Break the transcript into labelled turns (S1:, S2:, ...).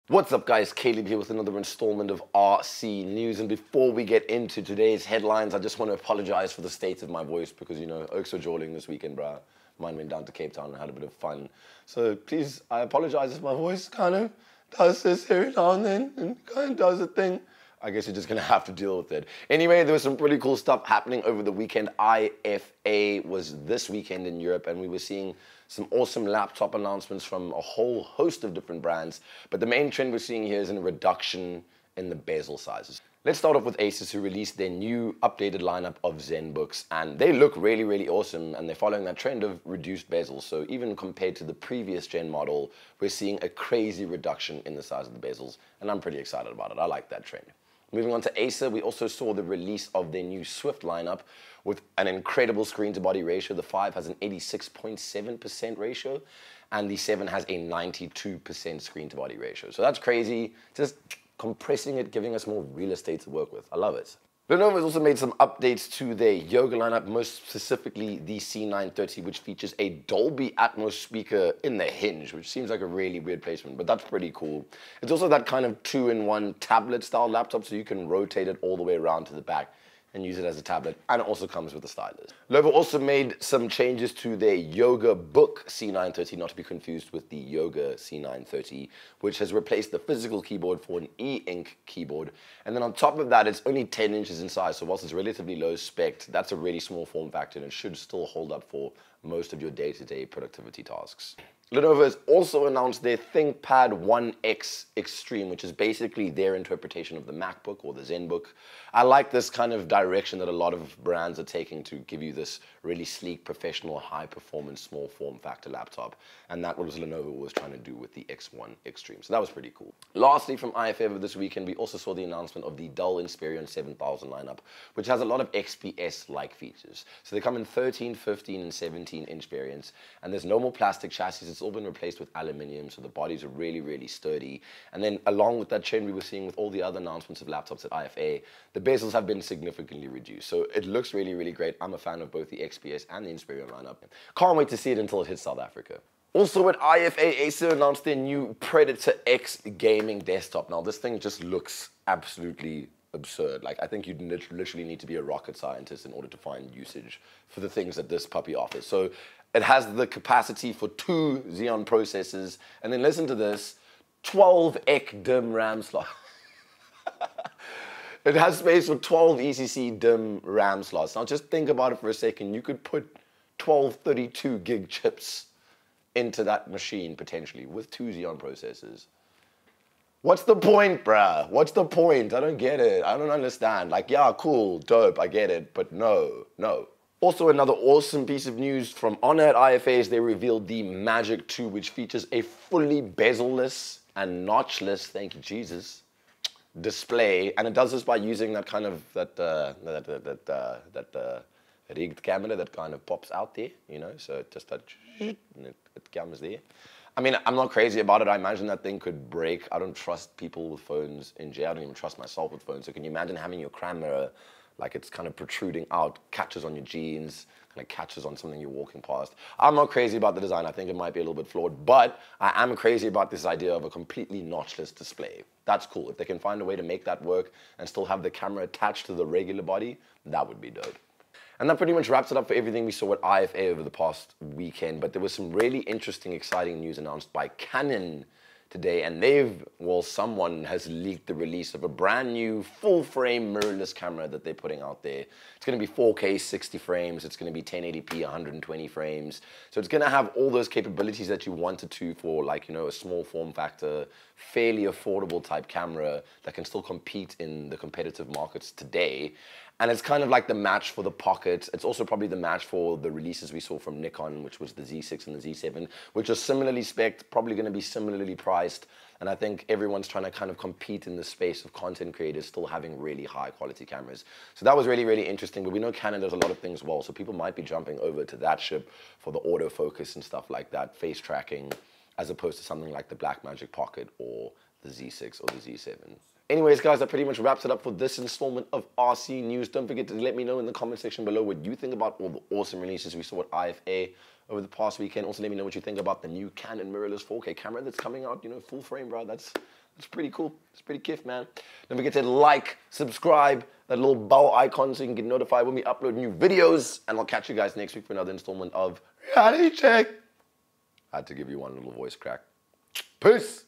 S1: What's up guys, Caleb here with another installment of RC News, and before we get into today's headlines, I just want to apologize for the state of my voice because, you know, Oaks were jawling this weekend, bruh. Mine went down to Cape Town and had a bit of fun. So please, I apologize if my voice kind of does this every now and then and kind of does a thing. I guess you're just going to have to deal with it. Anyway, there was some pretty cool stuff happening over the weekend. IFA was this weekend in Europe, and we were seeing some awesome laptop announcements from a whole host of different brands. But the main trend we're seeing here is a reduction in the bezel sizes. Let's start off with Asus, who released their new updated lineup of ZenBooks, and they look really, really awesome, and they're following that trend of reduced bezels. So even compared to the previous gen model, we're seeing a crazy reduction in the size of the bezels, and I'm pretty excited about it. I like that trend. Moving on to Acer, we also saw the release of their new Swift lineup with an incredible screen-to-body ratio. The 5 has an 86.7% ratio, and the 7 has a 92% screen-to-body ratio. So that's crazy. Just compressing it, giving us more real estate to work with. I love it. Lenovo has also made some updates to their Yoga lineup, most specifically the C930, which features a Dolby Atmos speaker in the hinge, which seems like a really weird placement, but that's pretty cool. It's also that kind of 2-in-1 tablet-style laptop, so you can rotate it all the way around to the back and use it as a tablet, and it also comes with a stylus. Lenovo also made some changes to their Yoga Book C930, not to be confused with the Yoga C930, which has replaced the physical keyboard for an e-ink keyboard. And then on top of that, it's only 10 inches in size, so whilst it's relatively low spec, that's a really small form factor and it should still hold up for most of your day-to-day productivity tasks. Lenovo has also announced their ThinkPad 1X Extreme, which is basically their interpretation of the MacBook or the ZenBook. I like this kind of direction that a lot of brands are taking to give you this really sleek, professional, high-performance, small form factor laptop. And that was Lenovo was trying to do with the X1 Extreme. So that was pretty cool. Lastly, from IFA over this weekend, we also saw the announcement of the Dell Inspiron 7000 lineup, which has a lot of XPS-like features. So they come in 13, 15, and 17-inch variants, and there's no more plastic chassis. It's all been replaced with aluminium, so the bodies are really, really sturdy. And then along with that trend we were seeing with all the other announcements of laptops at IFA, the bezels have been significantly reduced. So it looks really, really great. I'm a fan of both the XPS and the Inspiron lineup. Can't wait to see it until it hits South Africa. Also at IFA, Acer announced their new Predator X gaming desktop. Now this thing just looks absolutely absurd. Like, I think you'd literally need to be a rocket scientist in order to find usage for the things that this puppy offers. So it has the capacity for 2 Xeon processors, and then listen to this, 12 EC DIMM RAM slots. It has space for 12 ECC DIMM RAM slots. Now just think about it for a second. You could put 12 32 gig chips into that machine potentially with 2 Xeon processors. What's the point, bruh? What's the point? I don't get it. I don't understand. Like, yeah, cool, dope, I get it, but no. Also, another awesome piece of news from Honor at IFA is they revealed the Magic 2, which features a fully bezel-less and notchless, thank you Jesus, display, and it does this by using that kind of rigged camera that kind of pops out there, you know, so just that and it comes there. I mean, I'm not crazy about it. I imagine that thing could break. I don't trust people with phones in jail. I don't even trust myself with phones. So can you imagine having your camera, like it's kind of protruding out, catches on your jeans, kind of catches on something you're walking past? I'm not crazy about the design. I think it might be a little bit flawed, but I am crazy about this idea of a completely notchless display. That's cool. If they can find a way to make that work and still have the camera attached to the regular body, that would be dope. And that pretty much wraps it up for everything we saw at IFA over the past weekend. But there was some really interesting, exciting news announced by Canon today. And someone has leaked the release of a brand new full-frame mirrorless camera that they're putting out there. It's going to be 4K 60 frames. It's going to be 1080p 120 frames. So it's going to have all those capabilities that you wanted to for, like, you know, a small form factor, fairly affordable type camera that can still compete in the competitive markets today. And it's kind of like the match for the Pocket. It's also probably the match for the releases we saw from Nikon, which was the Z6 and the Z7, which are similarly spec'd, probably going to be similarly priced. And I think everyone's trying to kind of compete in the space of content creators still having really high quality cameras. So that was really, really interesting. But we know Canon does a lot of things well, so people might be jumping over to that ship for the autofocus and stuff like that, face tracking, as opposed to something like the Blackmagic Pocket or the Z6 or the Z7. Anyways, guys, that pretty much wraps it up for this installment of RC News. Don't forget to let me know in the comment section below what you think about all the awesome releases we saw at IFA over the past weekend. Also, let me know what you think about the new Canon mirrorless 4K camera that's coming out, you know, full frame, bro. That's It's pretty cool. It's pretty kiff, man. Don't forget to like, subscribe, that little bell icon so you can get notified when we upload new videos. And I'll catch you guys next week for another installment of Reality Check. I had to give you one little voice crack. Peace.